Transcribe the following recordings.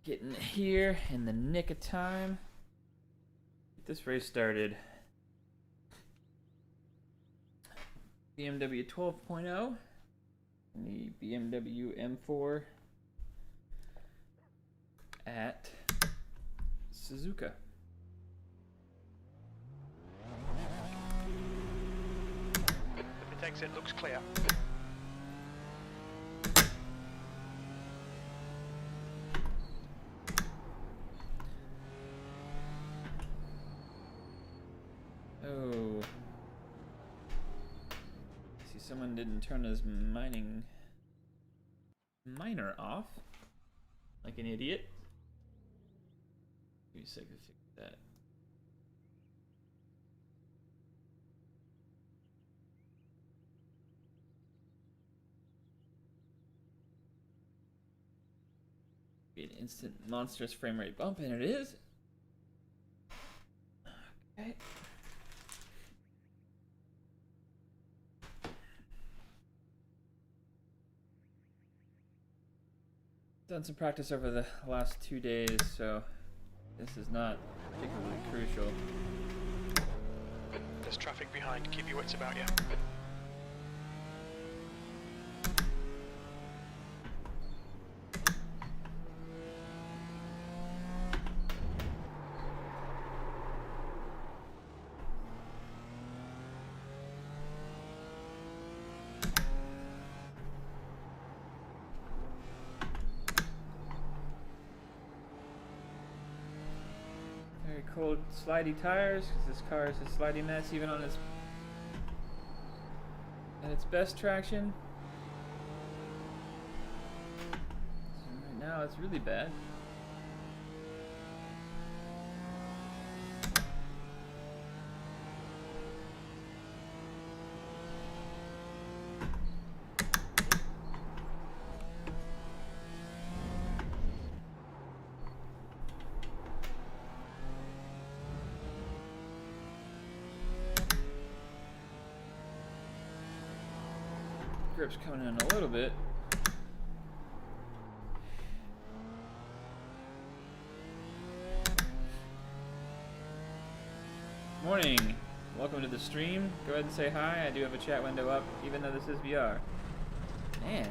Getting here in the nick of time. Get this race started. BMW 12.0 and the BMW M4 at Suzuka. The pit exit looks clear. Oh. See, someone didn't turn his miner off. Like an idiot. Give me a second to fix that. Be an instant monstrous frame rate bump, and it is. Okay. Done some practice over the last 2 days, so this is not particularly crucial. There's traffic behind. Keep your wits about you. Very cold, slidey tires, because this car is a slidey mess even on its at its best traction. So right now it's really bad. Grip's coming in a little bit. Morning. Welcome to the stream. Go ahead and say hi. I do have a chat window up, even though this is VR. Man.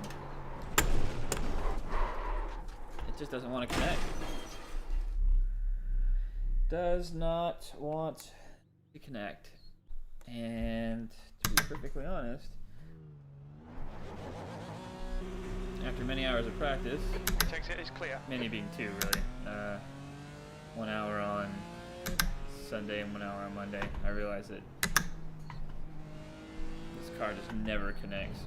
It just doesn't want to connect. Does not want to connect. And to be perfectly honest, after many hours of practice, Pit exit is clear. many being 2 really, 1 hour on Sunday and 1 hour on Monday, I realized that this car just never connects.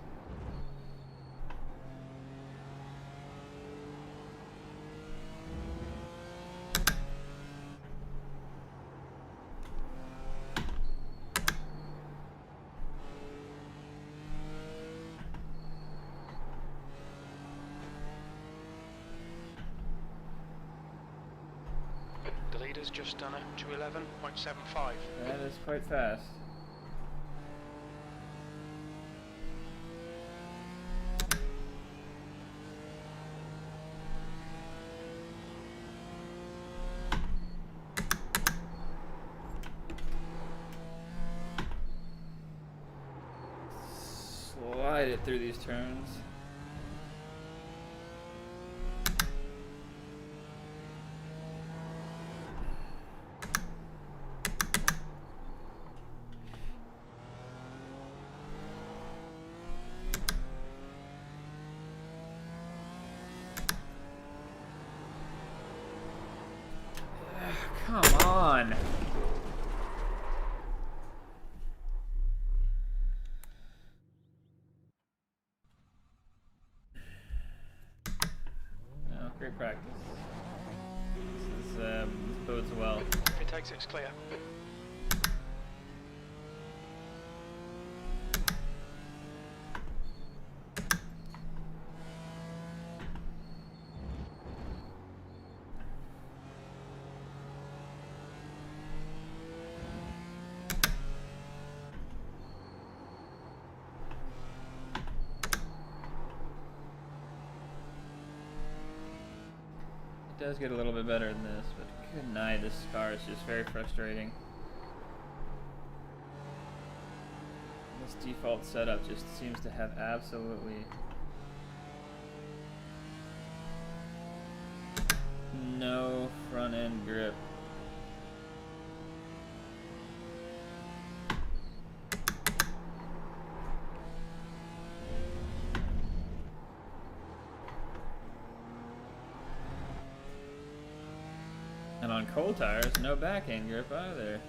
The leader's just done a 211.75. That is quite fast. Slide it through these turns. Come on. Oh, great practice. This bodes well. Pit exit's clear. does get a little bit better than this, but good night, this car is just very frustrating. This default setup just seems to have absolutely no front end grip. And on cold tires, no back end grip either.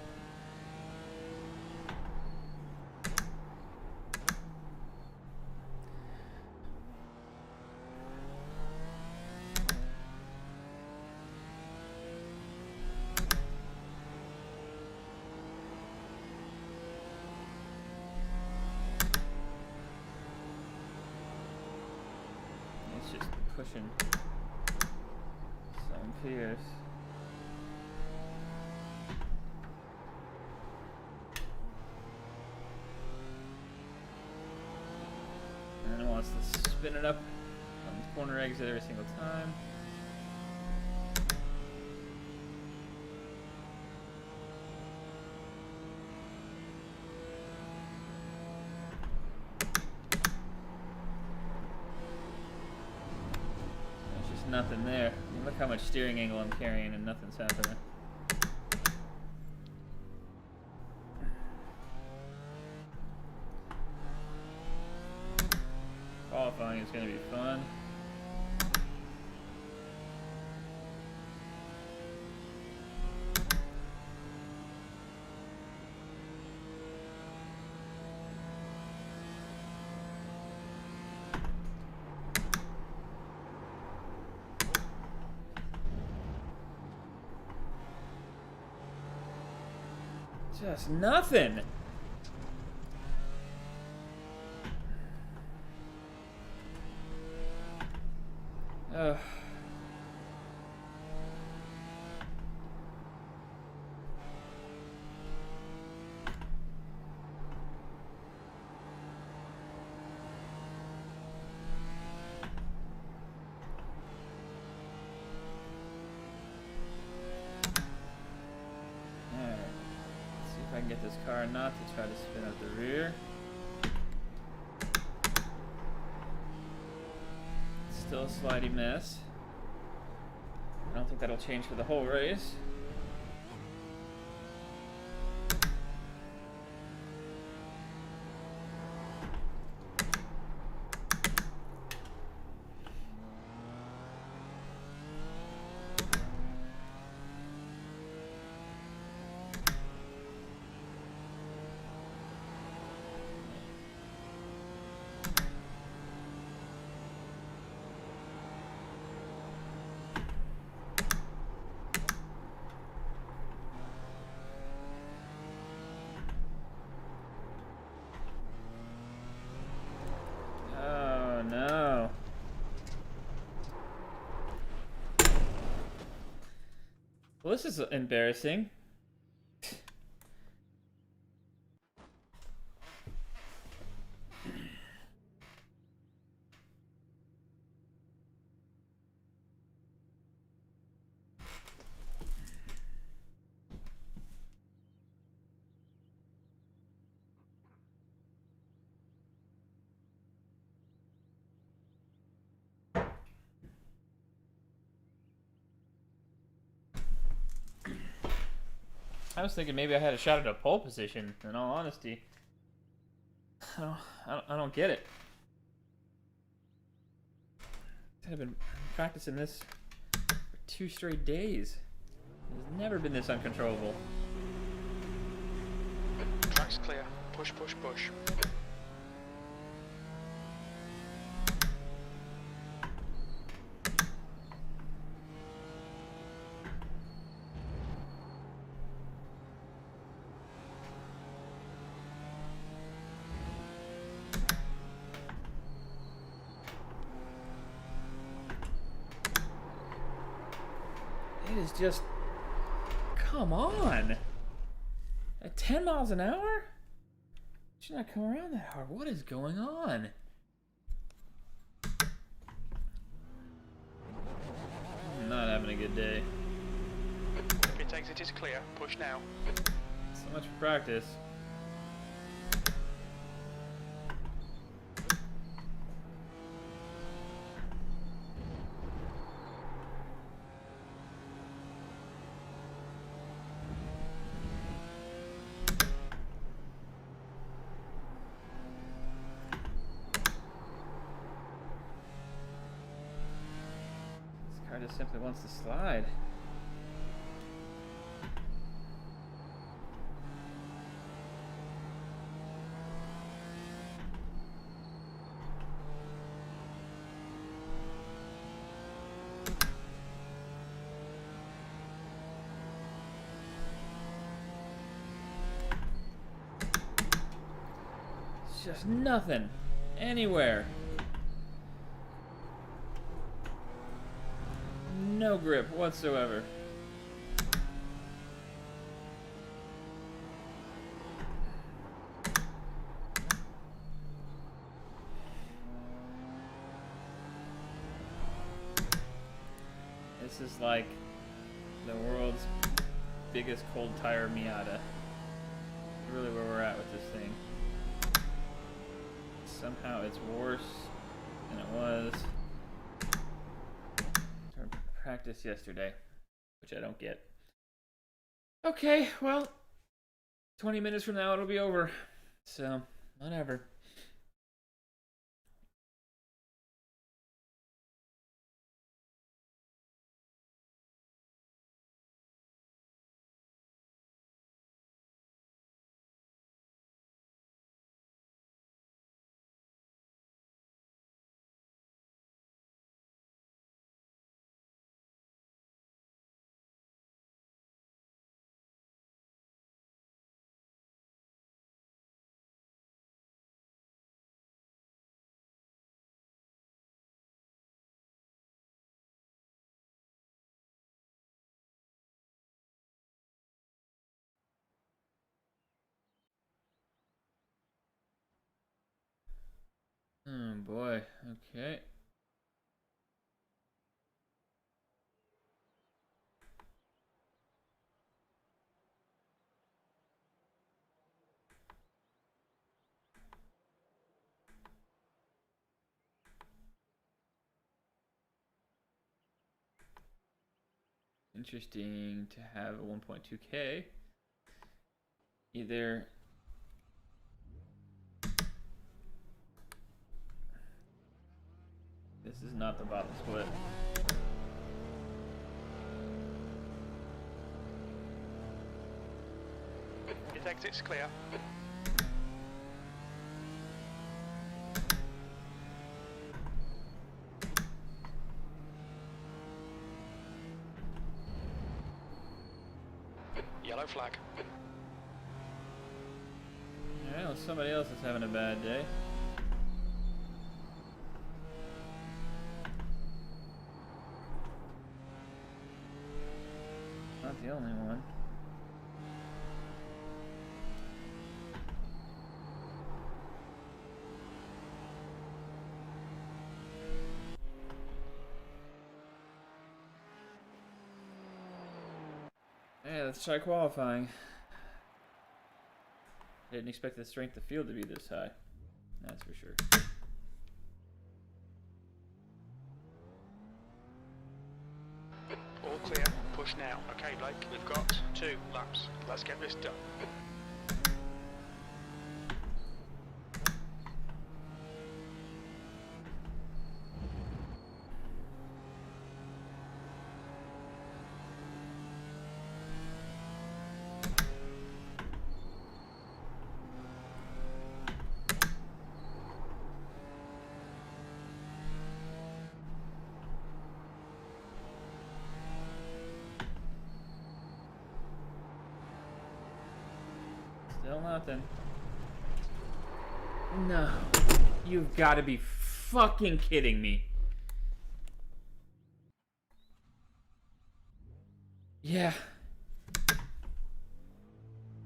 It's just pushing some Pierce. And it wants to spin it up on the corner exit every single time. There's just nothing there. I mean, look how much steering angle I'm carrying and nothing's happening. Qualifying is going to be fun. Just nothing. Ugh. Alright. Let's see if I can get this car not to try to spin out the rear. Still a slidey mess. I don't think that'll change for the whole race. No. Well, this is embarrassing. I was thinking maybe I had a shot at a pole position, in all honesty. I don't get it. I've been practicing this for 2 straight days. It's never been this uncontrollable. Track's clear. Push, push, push. It is just... Come on! At 10 miles an hour? Should not come around that hard. What is going on? I'm not having a a good day. Pit exit is clear. Push now. So much for practice. This car just simply wants to slide. Just nothing anywhere. No grip whatsoever. This is like the world's biggest cold tire Miata. Really where we're at with this thing. Somehow it's worse than it was during practice yesterday, which I don't get. Okay, well, 20 minutes from now it'll be over, so whatever. Oh boy, okay. Interesting to have a 1.2K. Either this is not the bottom split. Pit exit's clear. Yellow flag. Well, somebody else is having a bad day. Not the only one. Hey, let's try qualifying. Didn't expect the strength of field to be this high. That's for sure. All clear. Push now. Okay, Blake, we've got 2 laps. Let's get this done. Still nothing. No. You've got to be fucking kidding me. Yeah.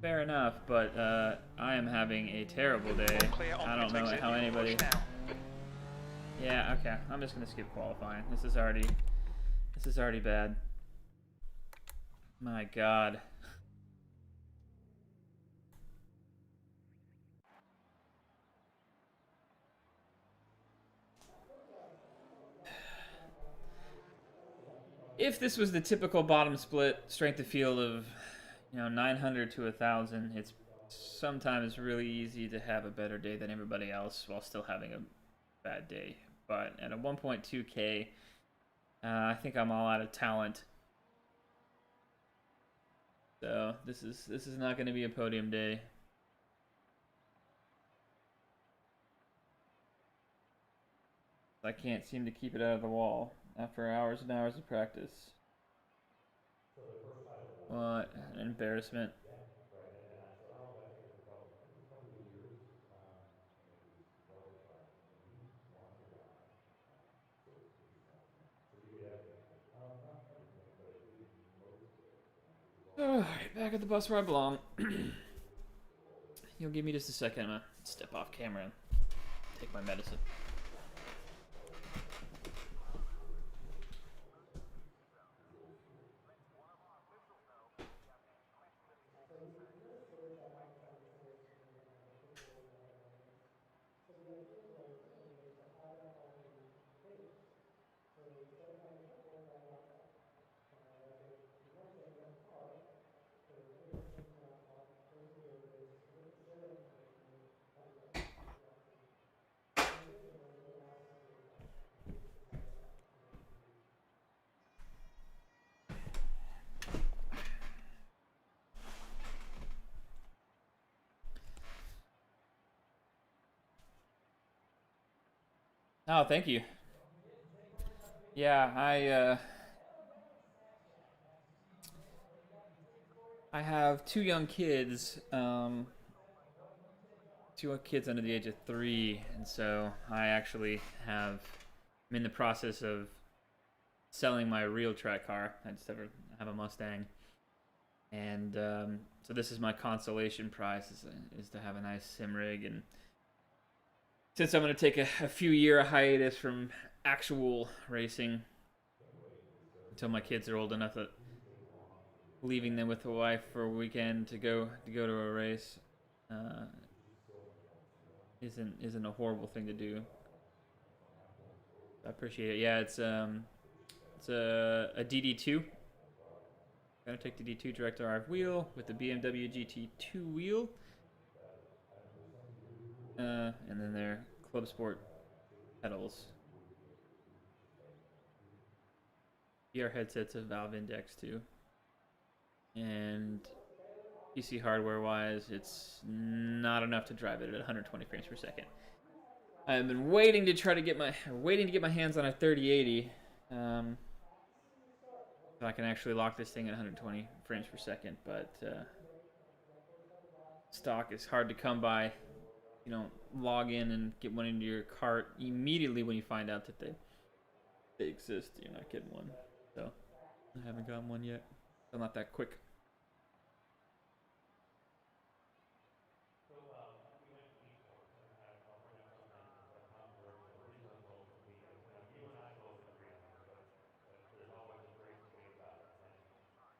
Fair enough, but I am having a terrible day. I don't know how anybody... Yeah, okay. I'm just gonna skip qualifying. This is already bad. My God. If this was the typical bottom split strength of field of, 900 to 1,000, it's sometimes really easy to have a better day than everybody else while still having a bad day. But at a 1.2K, I think I'm all out of talent. So this is not going to be a podium day. I can't seem to keep it out of the wall after hours and hours of practice. What an embarrassment. Alright, back at the bus where I belong. You'll give me just a second. I'm gonna step off camera and take my medicine. So we noticed the racetrack office on the Sunday afternoon had a virtual weather race. So the idea of our team is to have that already finished. So instead of having a truck, we'll drive it outside. Like if you want to say we have a car, so here's the things in our car, here's the dirt race, here's the share information, and have you done? Yeah, I did. In addition, then they ask us to do a test, and we just decide that we do. Oh, thank you. Yeah, I have two young kids. Two kids under the age of 3, and so I actually I'm in the process of selling my real track car. I just have a Mustang, and so this is my consolation prize is to have a nice sim rig. And since I'm going to take a few year hiatus from actual racing until my kids are old enough that leaving them with a wife for a weekend to go to a race uh, isn't a horrible thing to do. I appreciate it. Yeah, it's a DD2. Gonna take the D2 direct drive wheel with the BMW GT2 wheel, and then their Club Sport pedals. VR headsets of Valve Index too, and PC hardware wise, it's not enough to drive it at 120 frames per second. I've been waiting to get my hands on a 3080, so I can actually lock this thing at 120 frames per second. But stock is hard to come by. You don't log in and get one into your cart immediately when you find out that they exist. You're not getting one. So I haven't gotten one yet. Still not that quick.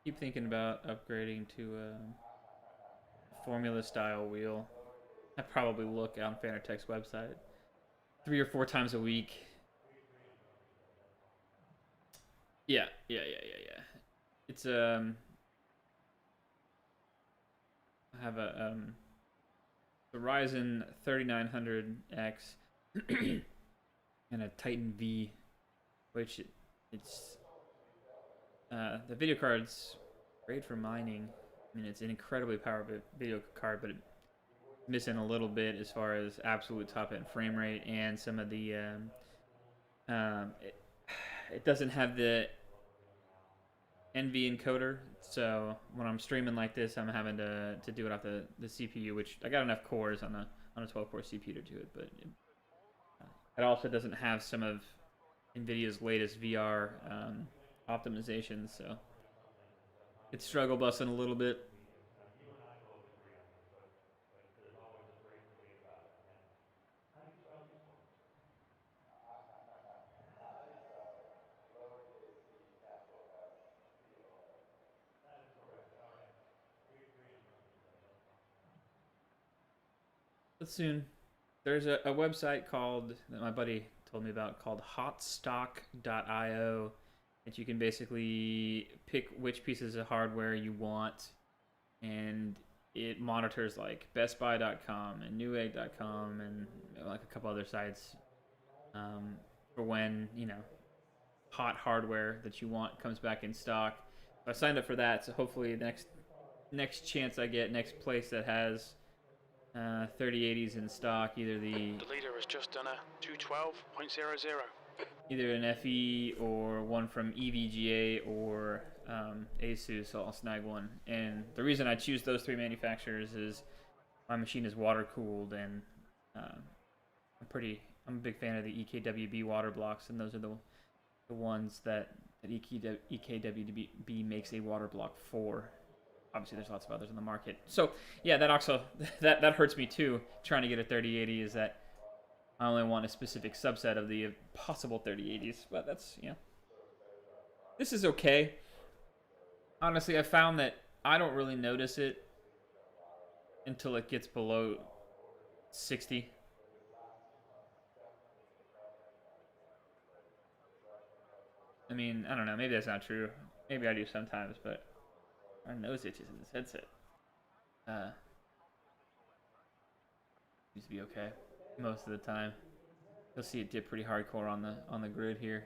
Keep thinking about upgrading to a Formula style wheel. I probably look on Fanatec's website 3 or 4 times a week. Yeah. It's I have a Ryzen 3900X and a Titan V, which it's the video card's great for mining. I mean, it's an incredibly powerful video card, but it's missing a little bit as far as absolute top end frame rate and some of the um, it, it doesn't have the NV encoder, so when I'm streaming like this, I'm having to do it off the CPU, which I got enough cores on a 12 core CPU to do it, but it also doesn't have some of NVIDIA's latest VR optimizations, so it's struggle busting a little bit. But soon. There's a website called that my buddy told me about called hotstock.io that you can basically pick which pieces of hardware you want, and it monitors like bestbuy.com and newegg.com and like a couple other sites for when, you know, hot hardware that you want comes back in stock. So I signed up for that, so hopefully the next chance I get, next place that has 3080s in stock, either The leader has just done a 212.00. either an FE or one from EVGA or ASUS, so I'll snag one. And the reason I choose those three manufacturers is my machine is water cooled, and I'm a big fan of the EKWB water blocks, and those are the ones that EKWB makes a water block for. Obviously, there's lots of others on the market. So yeah, that also that hurts me too. Trying to get a 3080 is that I only want a specific subset of the possible 3080s, but that's, you know, this is okay. Honestly, I found that I don't really notice it until it gets below 60. I mean, I don't know. Maybe that's not true. Maybe I do sometimes, but my nose itches in this headset. Seems to be okay most of the time. You'll see it dip pretty hardcore on the grid here.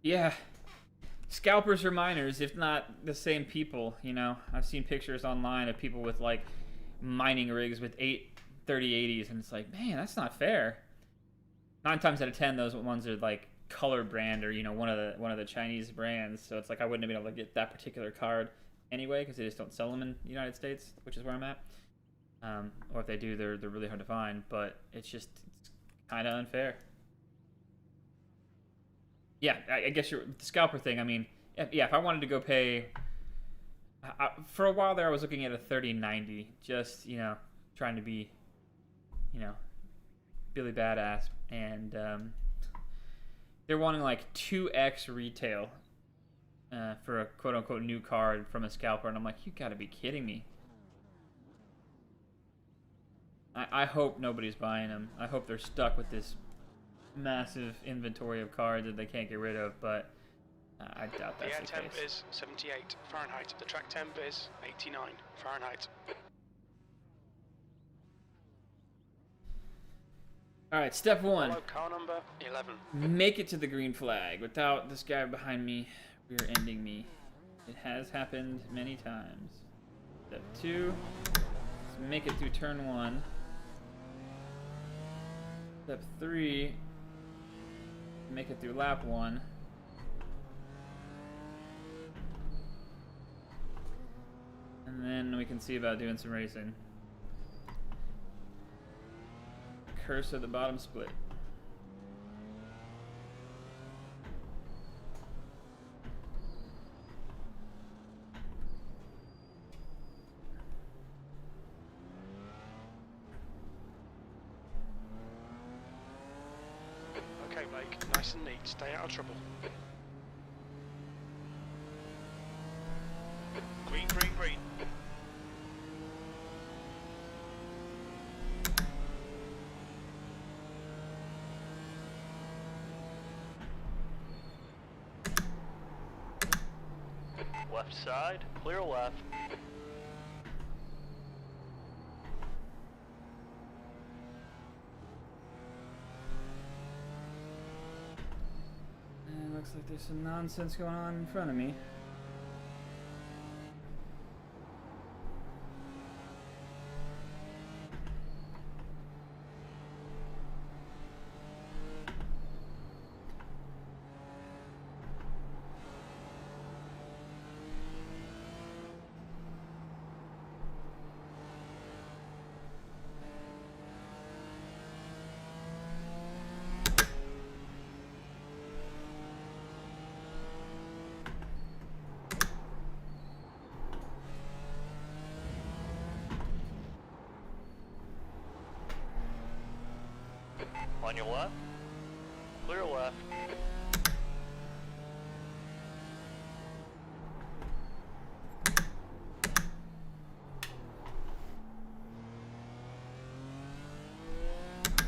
Yeah, scalpers are miners, if not the same people. You know, I've seen pictures online of people with like mining rigs with 3080s, and it's like, man, that's not fair. 9 times out of 10, those ones are like Color Brand, or, you know, one of the Chinese brands. So it's like I wouldn't have been able to get that particular card anyway, because they just don't sell them in the United States, which is where I'm at. Or if they do, they're really hard to find. But it's kind of unfair. Yeah, I guess the scalper thing. I mean, yeah, if I wanted to go pay, for a while there, I was looking at a 3090, just, you know, trying to be, you know, Billy Badass, and they're wanting like 2x retail for a quote unquote new card from a scalper, and I'm like, you gotta be kidding me. I hope nobody's buying them. I hope they're stuck with this massive inventory of cards that they can't get rid of, but I doubt that's the case. The air temp is 78 Fahrenheit. The track temp is 89 Fahrenheit. Alright, step one. Follow car number 11. Make it to the green flag without this guy behind me rear-ending me. It has happened many times. Step two. Let's make it through turn one. Step three. Make it through lap one. And then we can see about doing some racing. Curse of the bottom split. Okay, Blake, nice and neat. Stay out of trouble. Green, green, green. Left side, clear left. And looks like there's some nonsense going on in front of me. On your left. Clear left.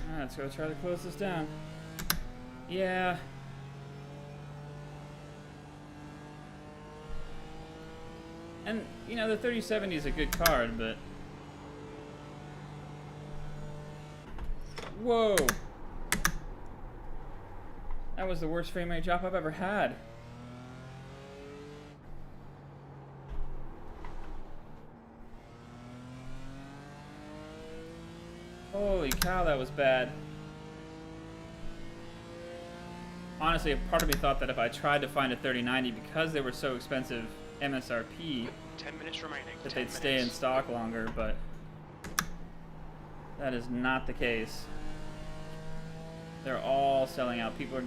Alright, let's go try to close this down. Yeah. And, you know, the 3070 is a good card, but... Whoa! That was the worst frame rate drop I've ever had. Holy cow, that was bad. Honestly, a part of me thought that if I tried to find a 3090, because they were so expensive MSRP, 10 minutes remaining. that they'd stay in stock longer, but that is not the case. They're all selling out. People are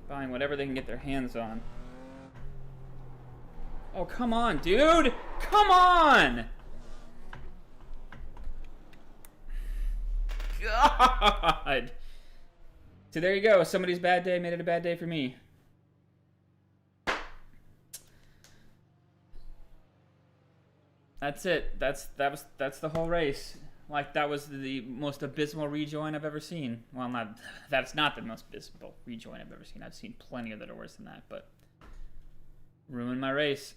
buying whatever they can get their hands on. Oh, come on, dude! Come on! God! So there you go. Somebody's bad day made it a bad day for me. That's it. That's the whole race. Like, that was the most abysmal rejoin I've ever seen. Well, that's not the most abysmal rejoin I've ever seen. I've seen plenty that are worse than that, but ruined my race.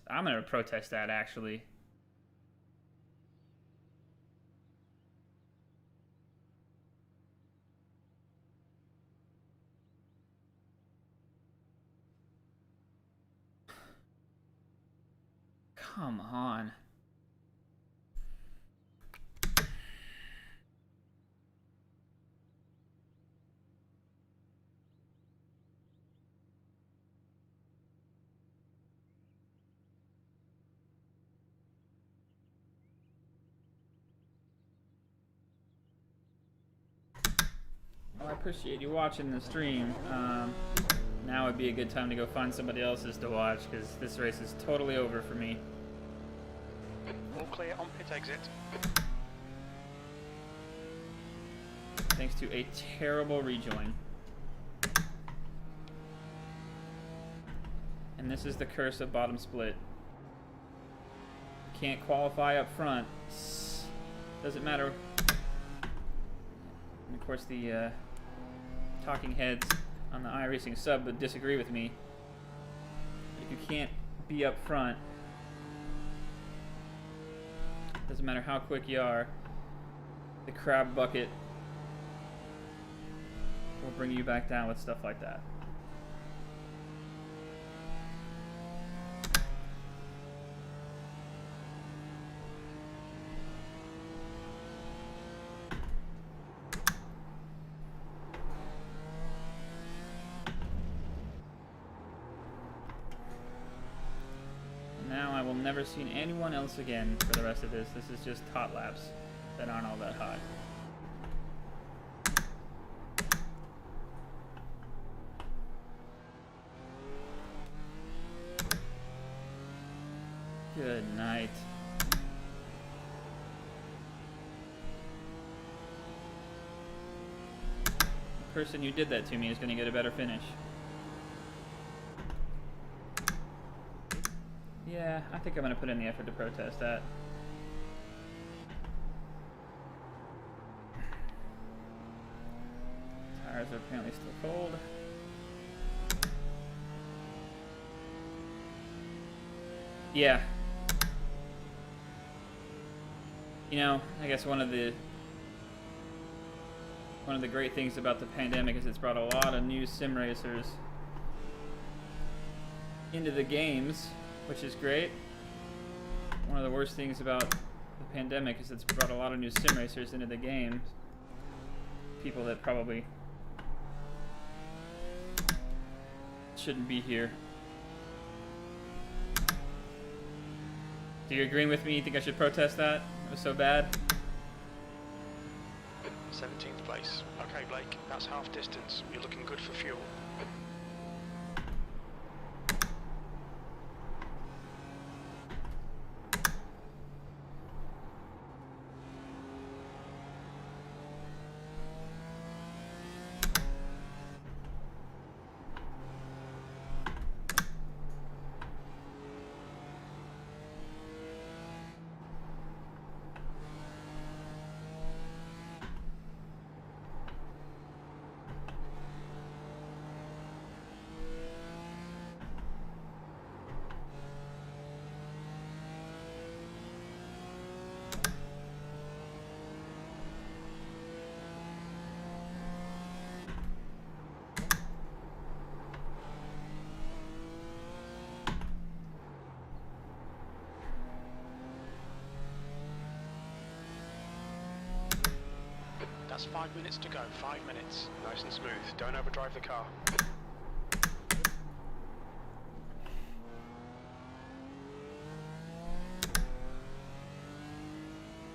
I'm gonna protest that, actually. Come on. Well, I appreciate you watching the stream. Now would be a good time to go find somebody else's to watch, because this race is totally over for me. All clear on pit exit. Thanks to a terrible rejoin. And this is the curse of bottom split. Can't qualify up front. Doesn't matter. And of course the talking heads on the Iracing sub would disagree with me. If you can't be up front, doesn't matter how quick you are, the crab bucket will bring you back down with stuff like that. Never seen anyone else again for the rest of this. This is just hot laps that aren't all that hot. Good night. The person who did that to me is going to get a better finish. Yeah, I think I'm going to put in the effort to protest that. Tires are apparently still cold. Yeah. You know, I guess one of the great things about the pandemic is it's brought a lot of new sim racers into the games, which is great. One of the worst things about the pandemic is it's brought a lot of new sim racers into the games. People that probably shouldn't be here. Do you agree with me? You think I should protest that? It was so bad? 17th place. Okay, Blake, that's half distance. You're looking good for fuel. That's 5 minutes to go. 5 minutes. Nice and smooth. Don't overdrive the car.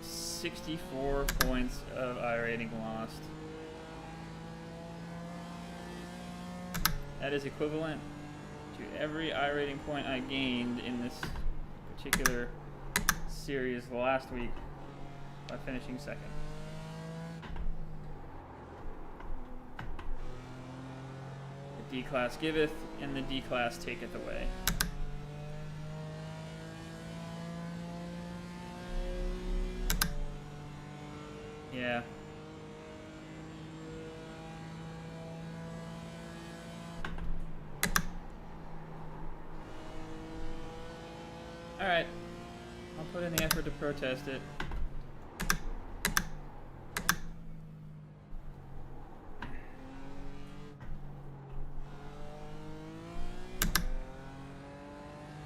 64 points of iRating lost. That is equivalent to every iRating point I gained in this particular series last week by finishing second. The D class giveth, and the D class taketh away. Yeah. Alright. I'll put in the effort to protest it.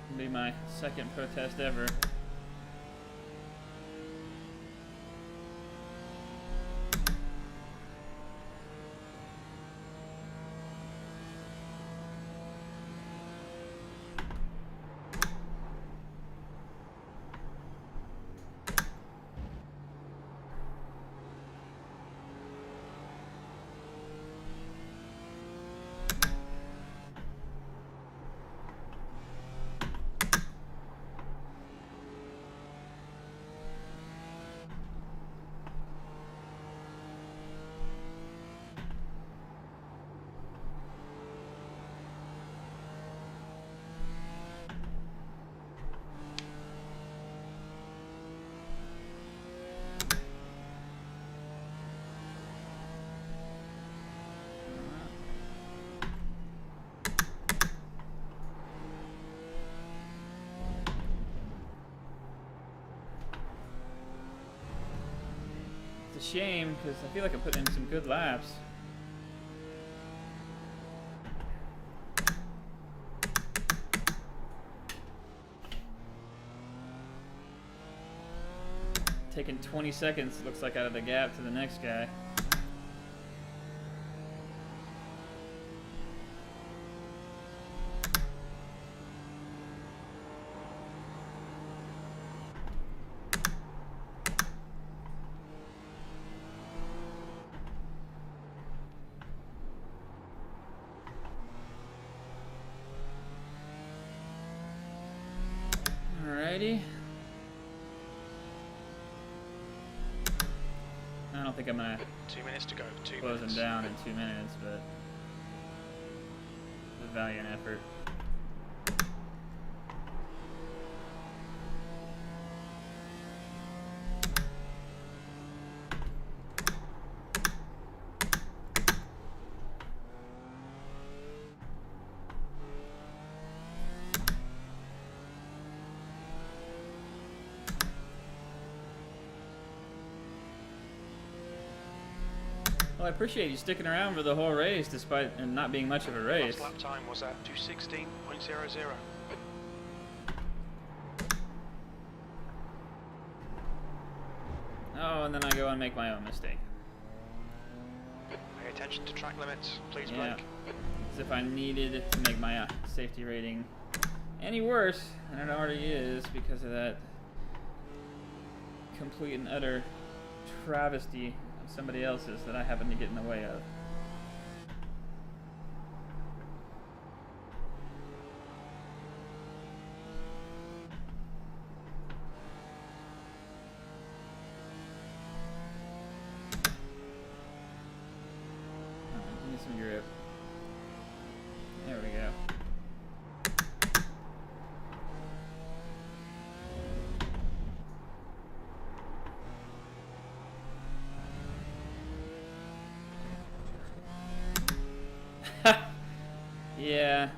It'll be my second protest ever. It's a shame because I feel like I put in some good laps. Taking 20 seconds, looks like, out of the gap to the next guy. Alrighty. I don't think I'm gonna 2 minutes to go. 2 close minutes. him down in 2 minutes, but it's a valiant effort. Well, I appreciate you sticking around for the whole race, despite it not being much of a race. Last lap time was at 2:16.00. Oh, and then I go and make my own mistake. Pay attention to track limits, please, Yeah. Blake. As if I needed to make my safety rating any worse than it already is because of that complete and utter travesty of somebody else's that I happen to get in the way of. Alright, give me some grip. There we go. Yeah,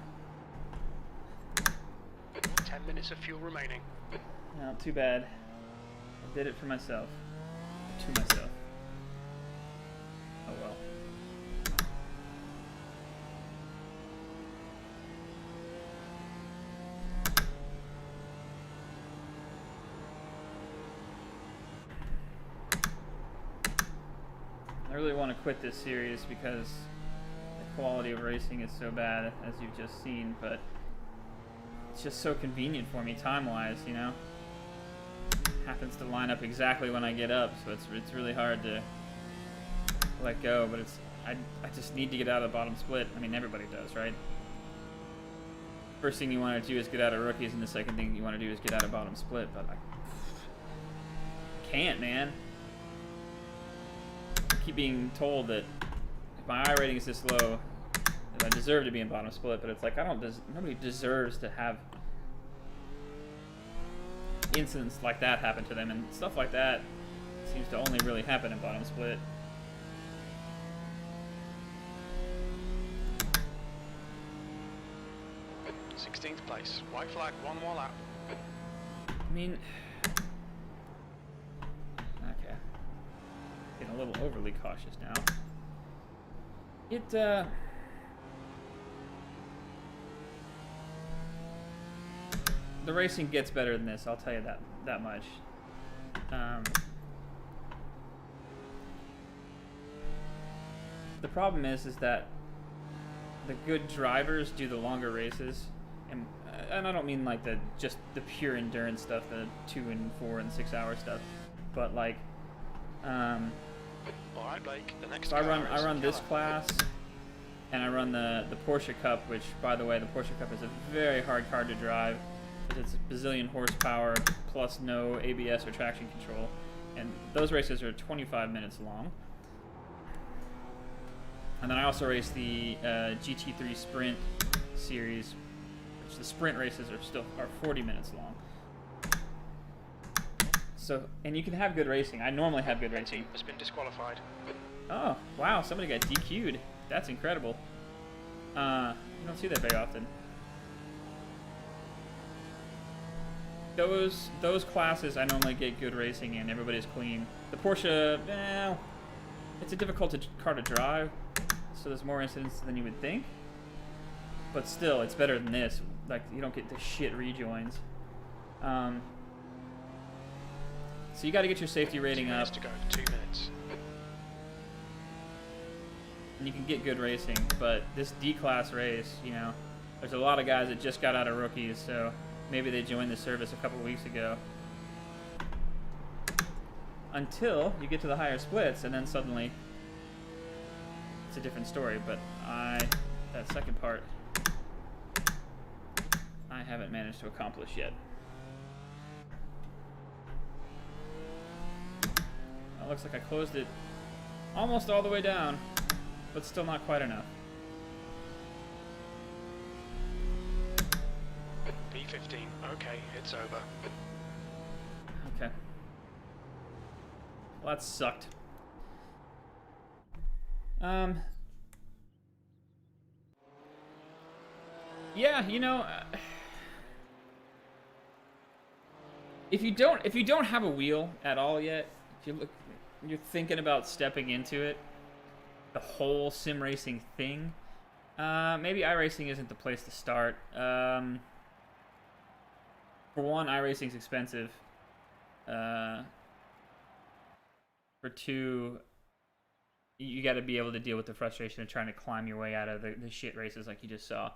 10 minutes of fuel remaining. not too bad. I did it for myself. To myself. Oh well. I really want to quit this series because the quality of racing is so bad, as you've just seen, but it's just so convenient for me time-wise, you know? Happens to line up exactly when I get up, so it's really hard to let go, but I just need to get out of the bottom split. I mean, everybody does, right? First thing you want to do is get out of rookies, and the second thing you want to do is get out of bottom split, but I can't, man. I keep being told that if my I rating is this low, that I deserve to be in bottom split, but it's like, nobody deserves to have incidents like that happen to them, and stuff like that seems to only really happen in bottom split. 16th place. White flag, one more lap. I mean, okay, getting a little overly cautious now. The racing gets better than this, I'll tell you that much. The problem is that the good drivers do the longer races, and I don't mean like just the pure endurance stuff, the 2 and 4 and 6 hour stuff, but like, All right, Blake. The next. so I run this class, and I run the Porsche Cup, which, by the way, the Porsche Cup is a very hard car to drive. It's a bazillion horsepower plus no ABS or traction control, and those races are 25 minutes long. And then I also race the GT3 Sprint series, which the sprint races are 40 minutes long. So, and you can have good racing. I normally have good racing. Team has been disqualified. Oh, wow, somebody got DQ'd. That's incredible. You don't see that very often. Those classes I normally get good racing in. Everybody's clean. The Porsche, it's a difficult car to drive, so there's more incidents than you would think. But still, it's better than this. Like, you don't get the shit rejoins. So you got to get your safety rating 2 minutes up. to go. 2 minutes. And you can get good racing, but this D-class race, you know, there's a lot of guys that just got out of rookies, so maybe they joined the service a couple weeks ago. Until you get to the higher splits, and then suddenly it's a different story. But that second part, I haven't managed to accomplish yet. Well, looks like I closed it almost all the way down, but still not quite enough. P15. Okay, it's over. Okay. Well, that sucked. Yeah, you know, if you don't have a wheel at all yet, if you're thinking about stepping into it, the whole sim racing thing, maybe iRacing isn't the place to start. For one, iRacing's expensive. For two, you got to be able to deal with the frustration of trying to climb your way out of the shit races like you just saw.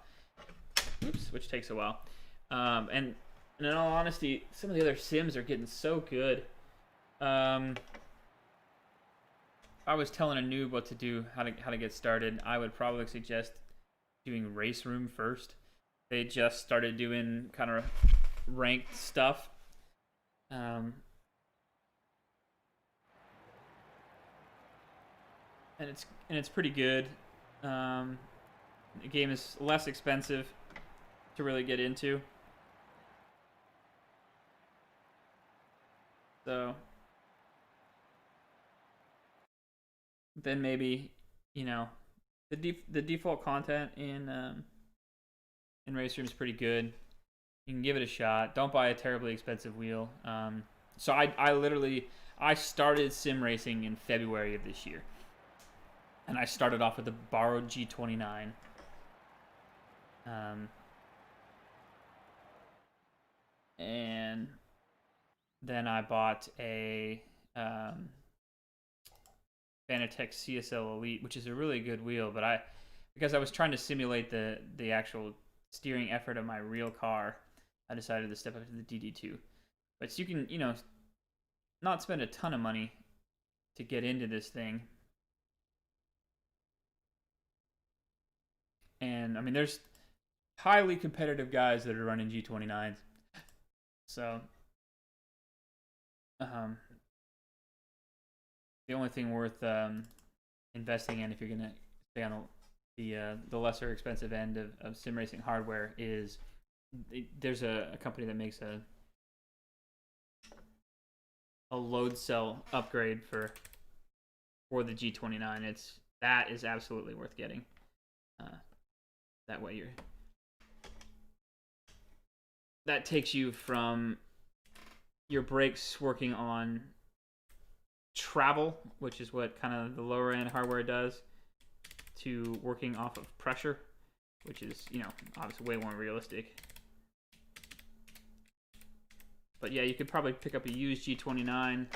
Oops, which takes a while. And in all honesty, some of the other sims are getting so good. If I was telling a noob what to do, how to get started, I would probably suggest doing Race Room first. They just started doing kind of ranked stuff. And it's pretty good. The game is less expensive to really get into. So then maybe, you know, the default content in Race Room is pretty good. You can give it a shot. Don't buy a terribly expensive wheel. So I started sim racing in February of this year. And I started off with a borrowed G29. And then I bought a Fanatec CSL Elite, which is a really good wheel, but because I was trying to simulate the actual steering effort of my real car, I decided to step up to the DD2. But you can, not spend a ton of money to get into this thing. And I mean, there's highly competitive guys that are running G29s. So, the only thing worth investing in if you're gonna stay on the lesser expensive end of sim racing hardware is there's a company that makes a load cell upgrade for the G29. That is absolutely worth getting. That way that takes you from your brakes working on travel, which is what kind of the lower end hardware does, to working off of pressure, which is, obviously way more realistic. But yeah, you could probably pick up a used G29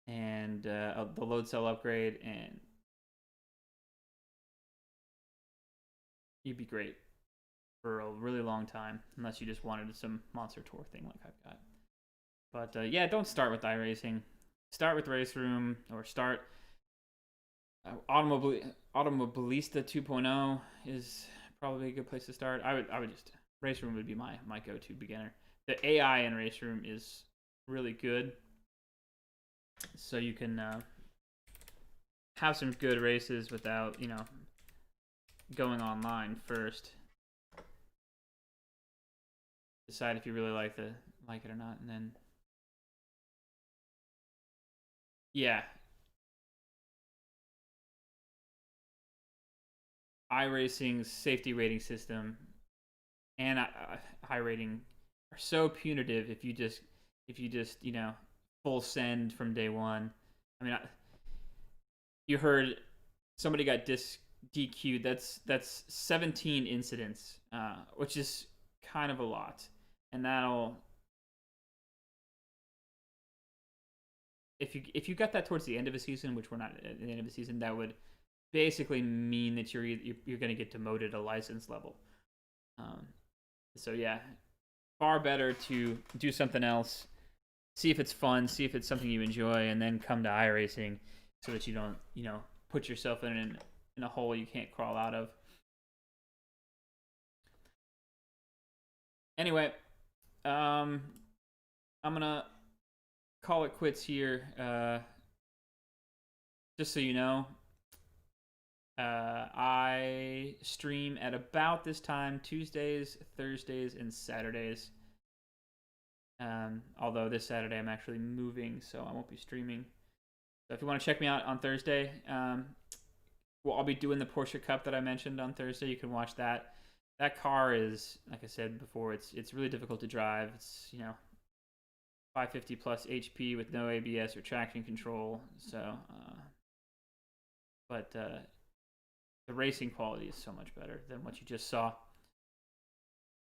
and the load cell upgrade, and you'd be great for a really long time, unless you just wanted some monster tour thing like I've got. But yeah, don't start with Iracing. Start with Race Room, or start Automobilista 2.0 is probably a good place to start. I would just Race Room would be my go-to beginner. The AI in Race Room is really good, so you can have some good races without going online first. Decide if you really like it or not, and then yeah, iRacing's safety rating system and high rating are so punitive if you just full send from day one. I mean, you heard somebody got DQ'd. That's 17 incidents, which is kind of a lot, and that'll if you got that towards the end of a season, which we're not at the end of the season, that would basically mean that you're going to get demoted a license level. So yeah, far better to do something else, see if it's fun, see if it's something you enjoy, and then come to iRacing so that you don't put yourself in a hole you can't crawl out of. Anyway, I'm gonna call it quits here. Just so you know, I stream at about this time Tuesdays, Thursdays, and Saturdays. Although this Saturday I'm actually moving, so I won't be streaming. So if you want to check me out on Thursday, I'll be doing the Porsche Cup that I mentioned on Thursday. You can watch that. That car is, like I said before, it's really difficult to drive. It's 550 plus HP with no ABS or traction control. So, but the racing quality is so much better than what you just saw.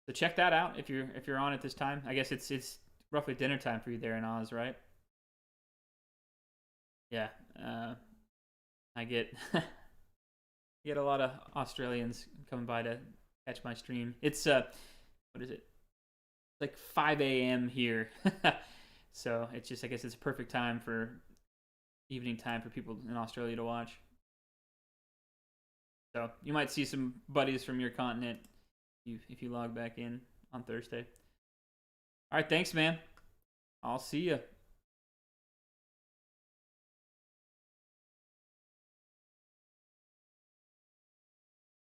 So check that out if you're on at this time. I guess it's roughly dinner time for you there in Oz, right? Yeah, I get get a lot of Australians coming by to catch my stream. It's what is it? It's like 5 a.m. here, so it's just, I guess it's a perfect time for evening time for people in Australia to watch. So you might see some buddies from your continent if you log back in on Thursday. All right, thanks, man. I'll see you.